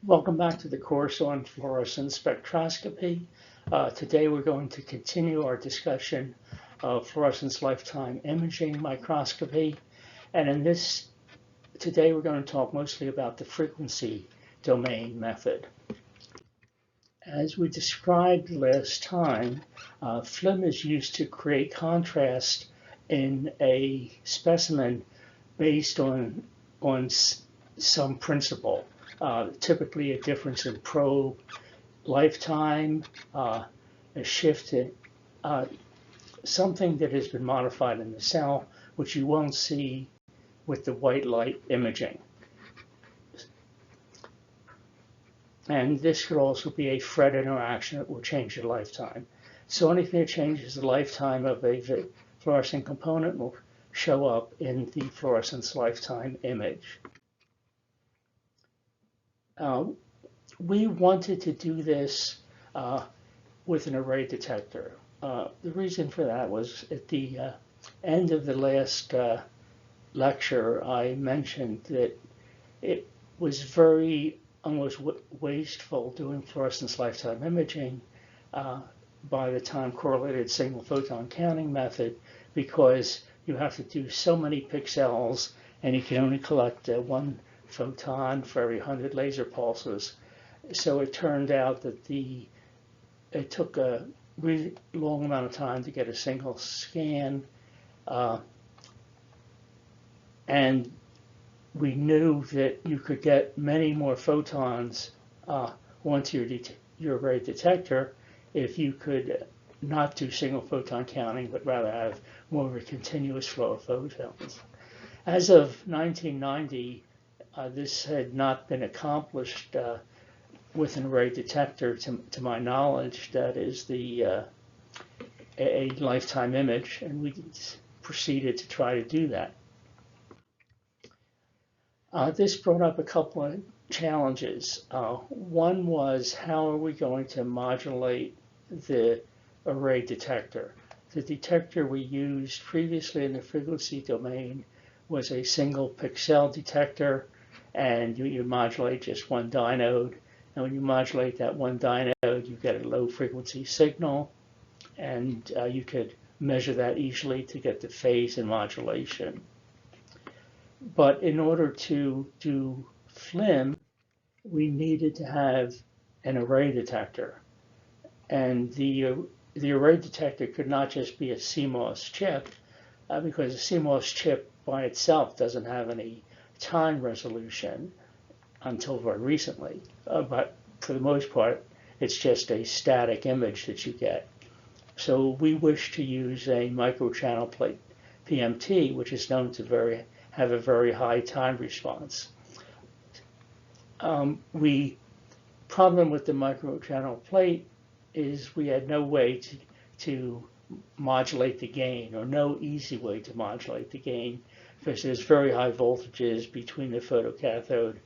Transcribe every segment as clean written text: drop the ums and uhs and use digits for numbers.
Welcome back to the course on fluorescence spectroscopy. Today we're going to continue our discussion of fluorescence lifetime imaging microscopy. And today we're going to talk mostly about the frequency domain method. As we described last time, FLIM is used to create contrast in a specimen based on some principle. Typically a difference in probe lifetime, a shift in something that has been modified in the cell, which you won't see with the white light imaging. And this could also be a FRET interaction that will change the lifetime. So anything that changes the lifetime of a fluorescent component will show up in the fluorescence lifetime image. We wanted to do this with an array detector. The reason for that was at the end of the last lecture, I mentioned that it was very almost wasteful doing fluorescence lifetime imaging by the time correlated single photon counting method, because you have to do so many pixels and you can only collect one photon for every 100 laser pulses. So it turned out that it took a really long amount of time to get a single scan, and we knew that you could get many more photons onto your array detector if you could not do single photon counting, but rather have more of a continuous flow of photons. As of 1990, this had not been accomplished with an array detector, to my knowledge. That is a lifetime image, and we proceeded to try to do that. This brought up a couple of challenges. One was, how are we going to modulate the array detector? The detector we used previously in the frequency domain was a single pixel detector, and you modulate just one dynode. And when you modulate that one dynode, you get a low frequency signal, and you could measure that easily to get the phase and modulation. But in order to do FLIM, we needed to have an array detector. And the array detector could not just be a CMOS chip, because a CMOS chip by itself doesn't have any time resolution until very recently. But for the most part, it's just a static image that you get. So we wish to use a microchannel plate PMT, which is known to have a very high time response. Problem with the microchannel plate is we had no way to modulate the gain, or no easy way to modulate the gain, because there's very high voltages between the photocathode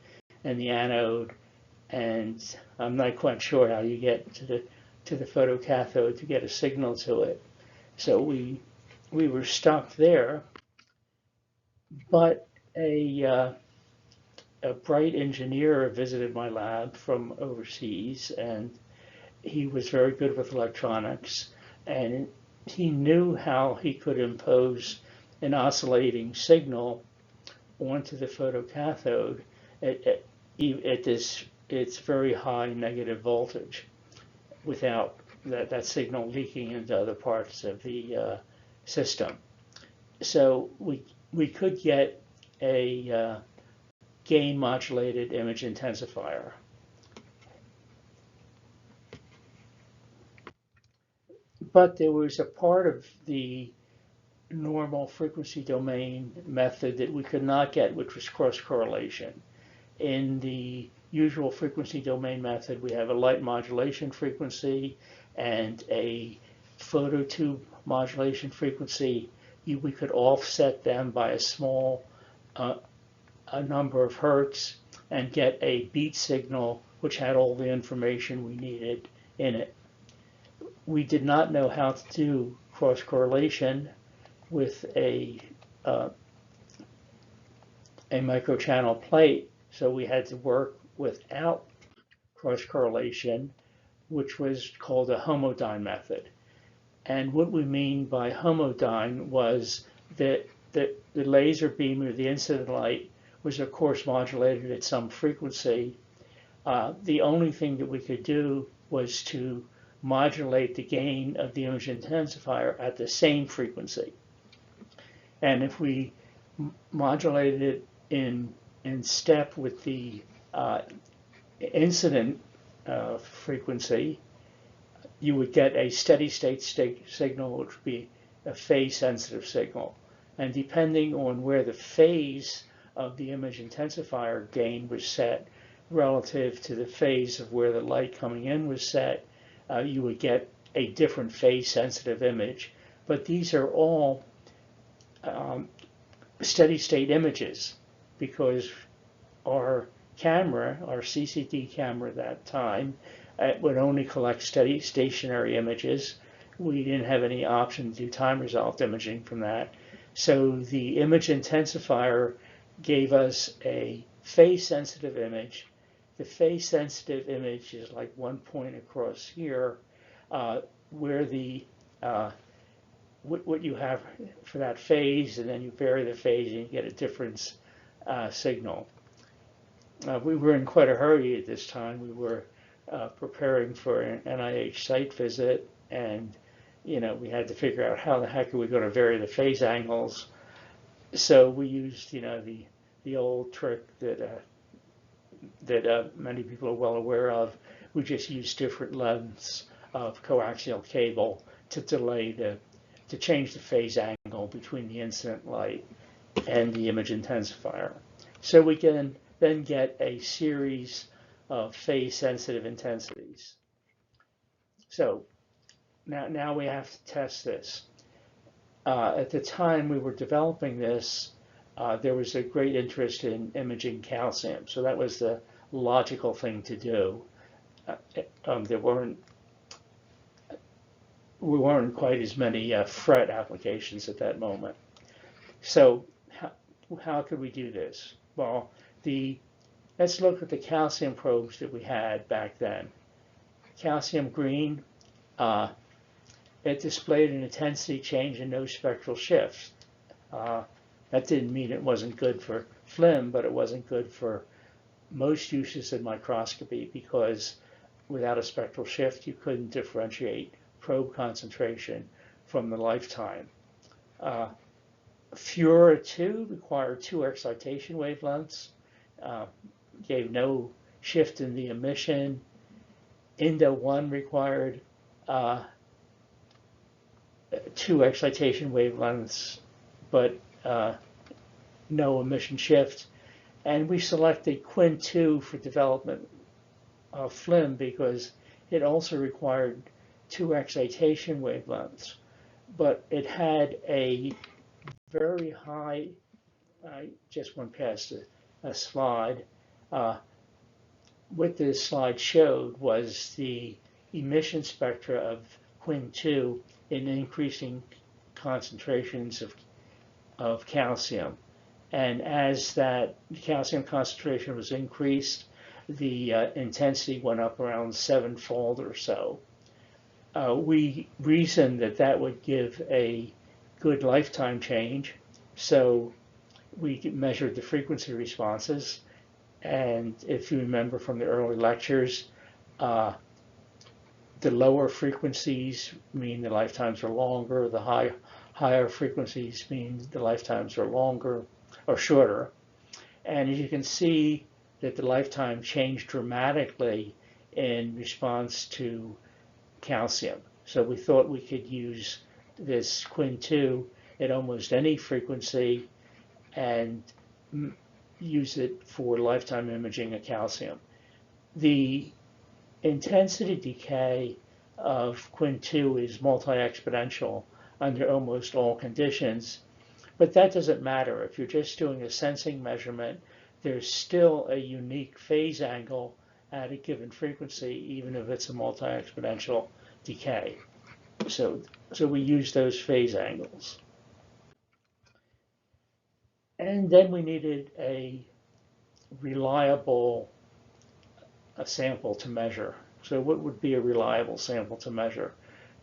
and the anode, and I'm not quite sure how you get to the photocathode to get a signal to it. So we were stuck there. But a bright engineer visited my lab from overseas, and he was very good with electronics, and he knew how he could impose an oscillating signal onto the photocathode at its very high negative voltage, without that signal leaking into other parts of the system. So we could get a gain modulated image intensifier. But there was a part of the normal frequency domain method that we could not get, which was cross correlation. In the usual frequency domain method, we have a light modulation frequency and a phototube modulation frequency. We could offset them by a small a number of hertz and get a beat signal which had all the information we needed in it. We did not know how to do cross correlation with a microchannel plate, so we had to work without cross correlation, which was called a homodyne method. And what we mean by homodyne was that the laser beam or the incident light was of course modulated at some frequency. The only thing that we could do was to modulate the gain of the image intensifier at the same frequency. And if we modulated it in step with the incident frequency, you would get a steady state signal, which would be a phase sensitive signal. And depending on where the phase of the image intensifier gain was set relative to the phase of where the light coming in was set, you would get a different phase sensitive image. But these are all steady state images, because our camera, our CCD camera at that time, would only collect steady stationary images. We didn't have any option to do time resolved imaging from that. So the image intensifier gave us a phase sensitive image. The phase sensitive image is like one point across here, where the what you have for that phase, and then you vary the phase and you get a difference signal. We were in quite a hurry at this time. We were preparing for an NIH site visit, and we had to figure out how the heck are we going to vary the phase angles. So we used the old trick that many people are well aware of. We just used different lengths of coaxial cable to to change the phase angle between the incident light and the image intensifier. So we can then get a series of phase sensitive intensities. So now we have to test this. At the time we were developing this, there was a great interest in imaging calcium. So that was the logical thing to do. We weren't quite as many FRET applications at that moment. So how could we do this? Well, let's look at the calcium probes that we had back then. Calcium green, it displayed an intensity change and no spectral shifts. That didn't mean it wasn't good for FLIM, but it wasn't good for most uses in microscopy, because without a spectral shift, you couldn't differentiate probe concentration from the lifetime. Fluora 2 required 2 excitation wavelengths, gave no shift in the emission. Indo 1 required 2 excitation wavelengths, but no emission shift. And we selected Quin 2 for development of FLIM because it also required 2 excitation wavelengths, but it had a very high, I just went past a slide. What this slide showed was the emission spectra of Quin 2 in increasing concentrations of calcium. And as that calcium concentration was increased, the intensity went up around 7-fold or so. We reasoned that would give a good lifetime change, so we measured the frequency responses. And if you remember from the early lectures, the lower frequencies mean the lifetimes are longer, the higher frequencies mean the lifetimes are longer or shorter. And as you can see that the lifetime changed dramatically in response to calcium. So we thought we could use this Quin 2 at almost any frequency and use it for lifetime imaging of calcium. The intensity decay of Quin 2 is multi-exponential under almost all conditions, but that doesn't matter. If you're just doing a sensing measurement, there's still a unique phase angle at a given frequency, even if it's a multi-exponential decay. So we use those phase angles. And then we needed a reliable a sample to measure. So what would be a reliable sample to measure?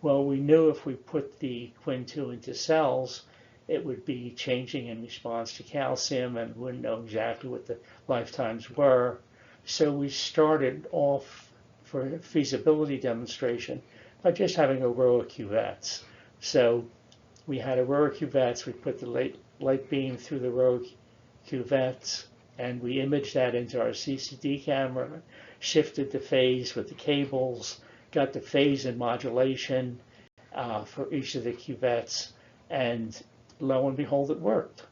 Well, we knew if we put the Quin2 into cells, it would be changing in response to calcium, and we wouldn't know exactly what the lifetimes were. So we started off for a feasibility demonstration by just having a row of cuvettes. So we had a row of cuvettes, we put the light beam through the row of cuvettes, and we imaged that into our CCD camera, shifted the phase with the cables, got the phase and modulation for each of the cuvettes, and lo and behold, it worked.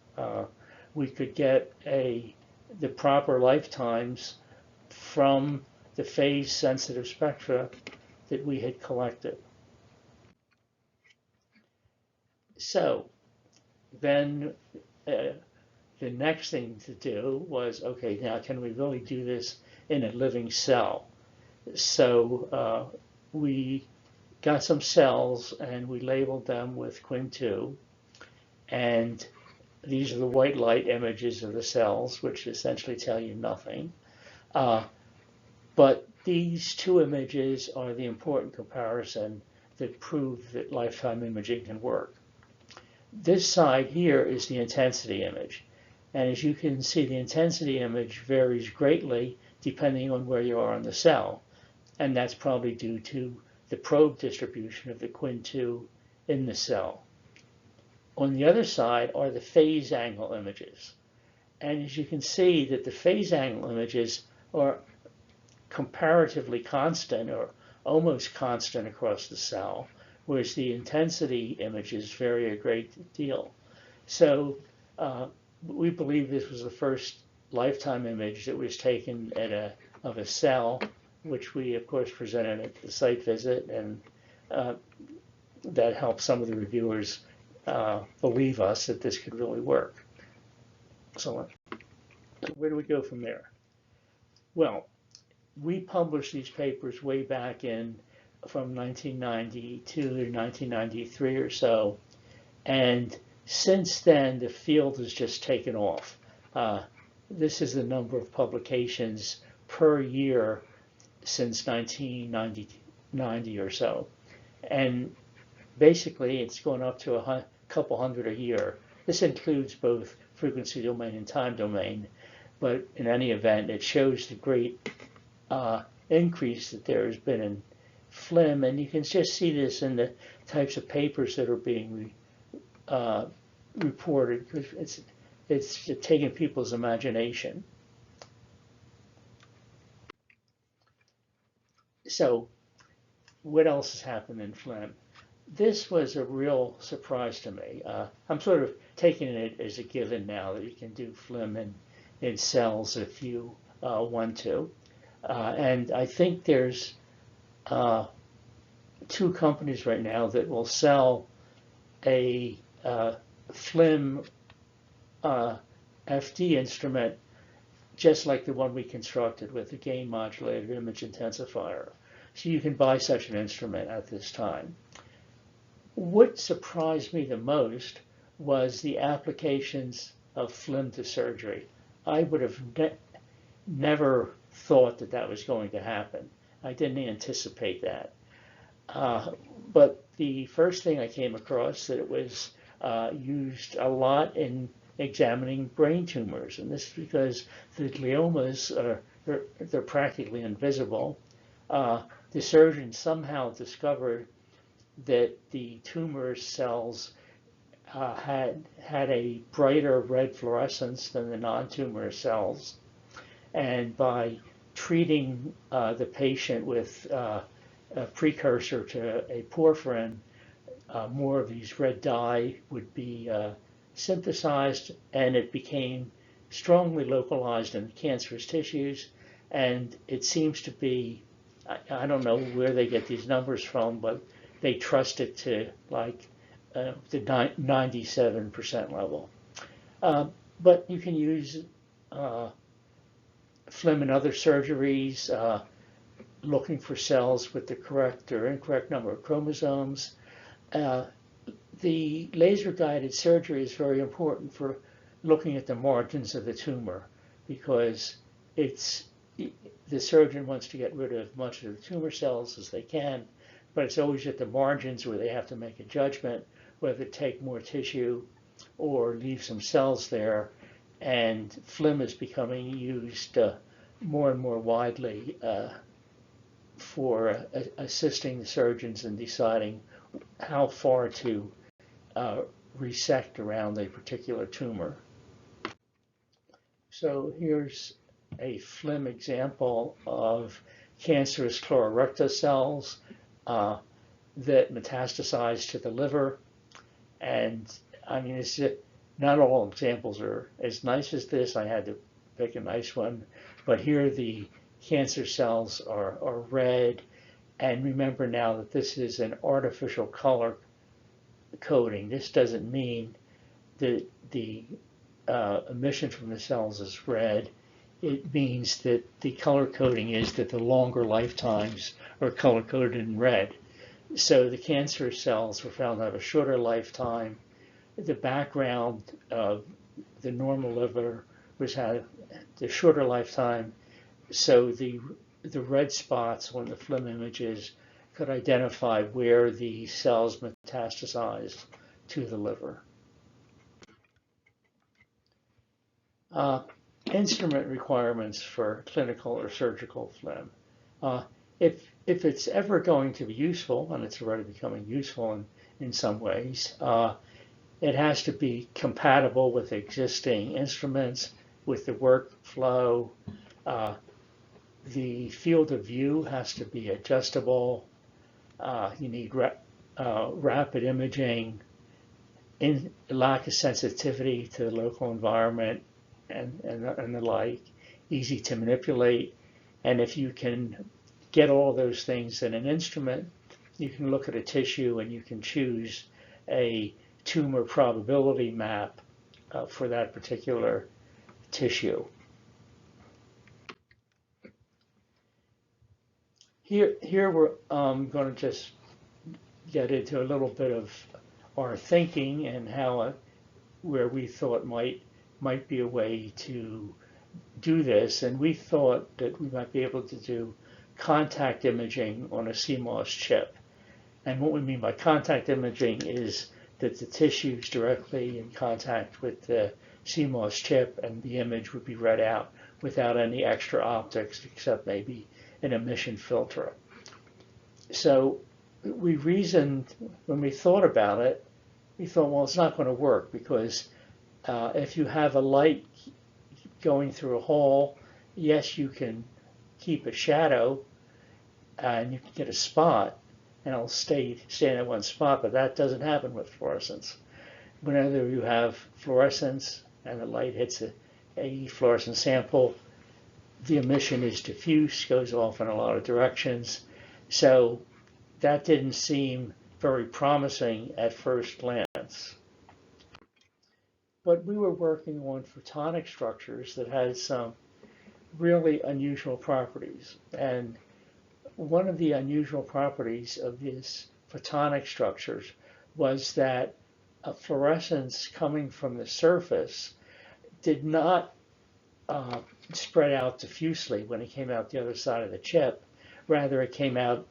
We could get the proper lifetimes from the phase-sensitive spectra that we had collected. So then the next thing to do was, okay, now can we really do this in a living cell? So we got some cells and we labeled them with Quin2, and these are the white light images of the cells, which essentially tell you nothing. But these two images are the important comparison that prove that lifetime imaging can work. This side here is the intensity image. And as you can see, the intensity image varies greatly depending on where you are on the cell. And that's probably due to the probe distribution of the Quin2 in the cell. On the other side are the phase angle images. And as you can see that the phase angle images are comparatively constant or almost constant across the cell, whereas the intensity images vary a great deal. So we believe this was the first lifetime image that was taken of a cell, which we of course presented at the site visit, and that helped some of the reviewers believe us that this could really work. So where do we go from there? Well, we published these papers way back from 1992 to 1993 or so, and since then the field has just taken off. This is the number of publications per year since 1990 or so, and basically it's gone up to a couple hundred a year. This includes both frequency domain and time domain, but in any event, it shows the great increase that there has been in FLIM, and you can just see this in the types of papers that are being reported, because it's taking people's imagination. So what else has happened in FLIM? This was a real surprise to me. I'm sort of taking it as a given now that you can do FLIM in cells if you want to. And I think there's two companies right now that will sell a FLIM FD instrument just like the one we constructed with the gain modulated image intensifier. So you can buy such an instrument at this time. What surprised me the most was the applications of FLIM to surgery. I would have never thought that that was going to happen. I didn't anticipate that. But the first thing I came across that it was used a lot in examining brain tumors, and this is because the gliomas they're practically invisible. The surgeon somehow discovered that the tumor cells had a brighter red fluorescence than the non-tumor cells, and by treating the patient with a precursor to a porphyrin, more of these red dye would be synthesized, and it became strongly localized in cancerous tissues. And it seems to be, I don't know where they get these numbers from, but they trust it to like the 97% level. But you can use FLIM in other surgeries, looking for cells with the correct or incorrect number of chromosomes. The laser-guided surgery is very important for looking at the margins of the tumor, because the surgeon wants to get rid of much of the tumor cells as they can, but it's always at the margins where they have to make a judgment whether to take more tissue or leave some cells there. And FLIM is becoming used more and more widely for assisting the surgeons in deciding how far to resect around a particular tumor. So here's a FLIM example of cancerous colorectal cells that metastasize to the liver. And I mean, not all examples are as nice as this. I had to pick a nice one. But here the cancer cells are red. And remember now that this is an artificial color coding. This doesn't mean that the emission from the cells is red. It means that the color coding is that the longer lifetimes are color coded in red. So the cancer cells were found to have a shorter lifetime. The background of the normal liver was had the shorter lifetime. So the red spots on the FLIM images could identify where the cells metastasized to the liver. Instrument requirements for clinical or surgical FLIM. If it's ever going to be useful, and it's already becoming useful in some ways, it has to be compatible with existing instruments, with the workflow. The field of view has to be adjustable. You need rapid imaging, lack of sensitivity to the local environment, and the like, easy to manipulate. And if you can get all those things in an instrument, you can look at a tissue and you can choose a tumor probability map for that particular tissue. Here we're going to just get into a little bit of our thinking and how where we thought might be a way to do this. And we thought that we might be able to do contact imaging on a CMOS chip. And what we mean by contact imaging is that the tissue is directly in contact with the CMOS chip and the image would be read out without any extra optics except maybe an emission filter. So we reasoned, when we thought about it, we thought, well, it's not going to work because if you have a light going through a hole, yes, you can keep a shadow and you can get a spot and it'll stay in that one spot, but that doesn't happen with fluorescence. Whenever you have fluorescence and the light hits a fluorescent sample, the emission is diffuse, goes off in a lot of directions. So that didn't seem very promising at first glance. But we were working on photonic structures that had some really unusual properties. And one of the unusual properties of these photonic structures was that a fluorescence coming from the surface did not spread out diffusely when it came out the other side of the chip. Rather, it came out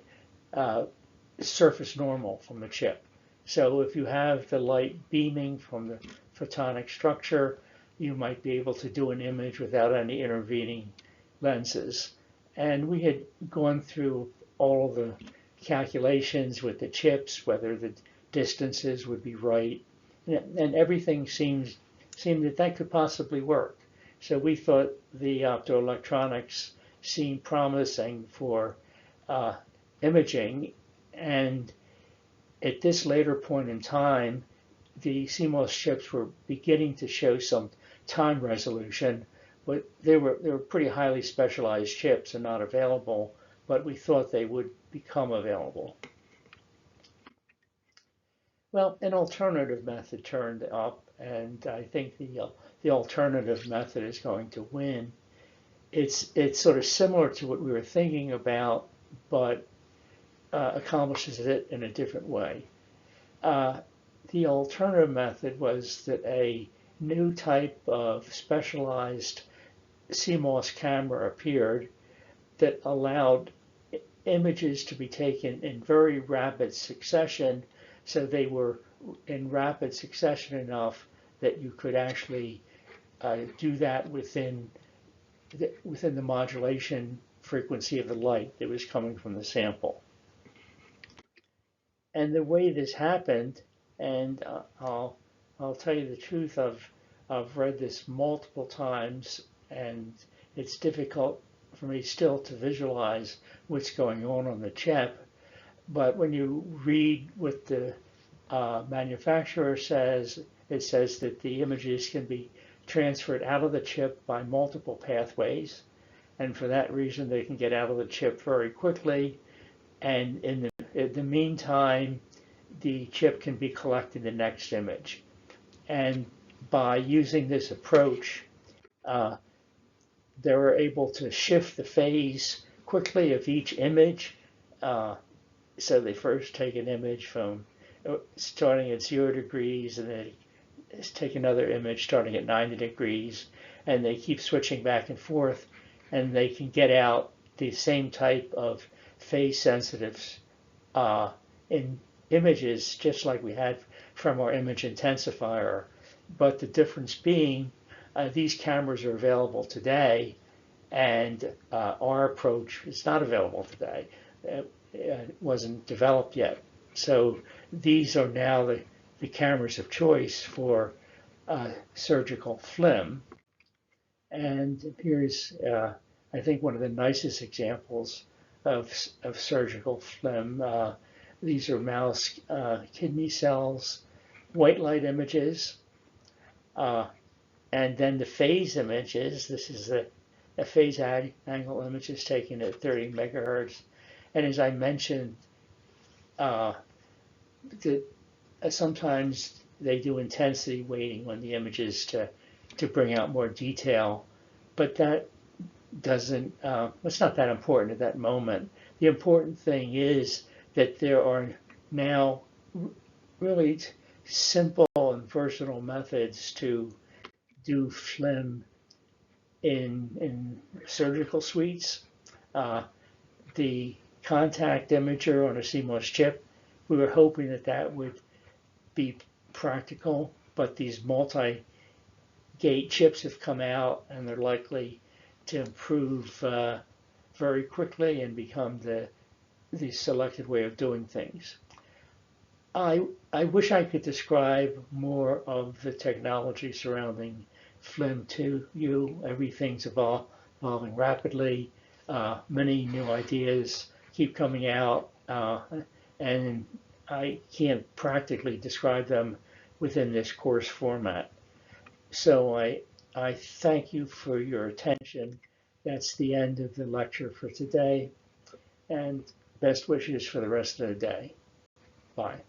surface normal from the chip. So if you have the light beaming from the photonic structure, you might be able to do an image without any intervening lenses. And we had gone through all the calculations with the chips, whether the distances would be right, and everything seemed that could possibly work. So we thought the optoelectronics seemed promising for imaging, and at this later point in time, the CMOS chips were beginning to show some time resolution, but they were pretty highly specialized chips and not available, but we thought they would become available. Well, an alternative method turned up, and I think the alternative method is going to win. It's sort of similar to what we were thinking about, but accomplishes it in a different way. The alternative method was that a new type of specialized CMOS camera appeared, that allowed images to be taken in very rapid succession, so they were in rapid succession enough that you could actually do that within the modulation frequency of the light that was coming from the sample. And the way this happened, and I'll tell you the truth, I've read this multiple times, and it's difficult for me still to visualize what's going on the chip. But when you read what the manufacturer says, it says that the images can be transferred out of the chip by multiple pathways, and for that reason they can get out of the chip very quickly, and in the meantime the chip can be collecting the next image. And by using this approach, they were able to shift the phase quickly of each image. So they first take an image from starting at 0 degrees, and then take another image starting at 90 degrees, and they keep switching back and forth, and they can get out the same type of phase sensitives in images just like we had from our image intensifier. But the difference being these cameras are available today, and our approach is not available today. It wasn't developed yet. So these are now the cameras of choice for surgical FLIM. And here's, I think, one of the nicest examples of surgical FLIM. These are mouse kidney cells, white light images, and then the phase images. This is a phase angle images taken at 30 megahertz. And as I mentioned, sometimes they do intensity weighting on the images to bring out more detail, but that doesn't, it's not that important at that moment. The important thing is that there are now really simple and versatile methods to do FLIM in surgical suites. The contact imager on a CMOS chip, we were hoping that that would be practical, but these multi-gate chips have come out, and they're likely to improve very quickly and become the selected way of doing things. I wish I could describe more of the technology surrounding FLIM to you. Everything's evolving rapidly. Many new ideas keep coming out, and I can't practically describe them within this course format. So I thank you for your attention. That's the end of the lecture for today, and best wishes for the rest of the day. Bye.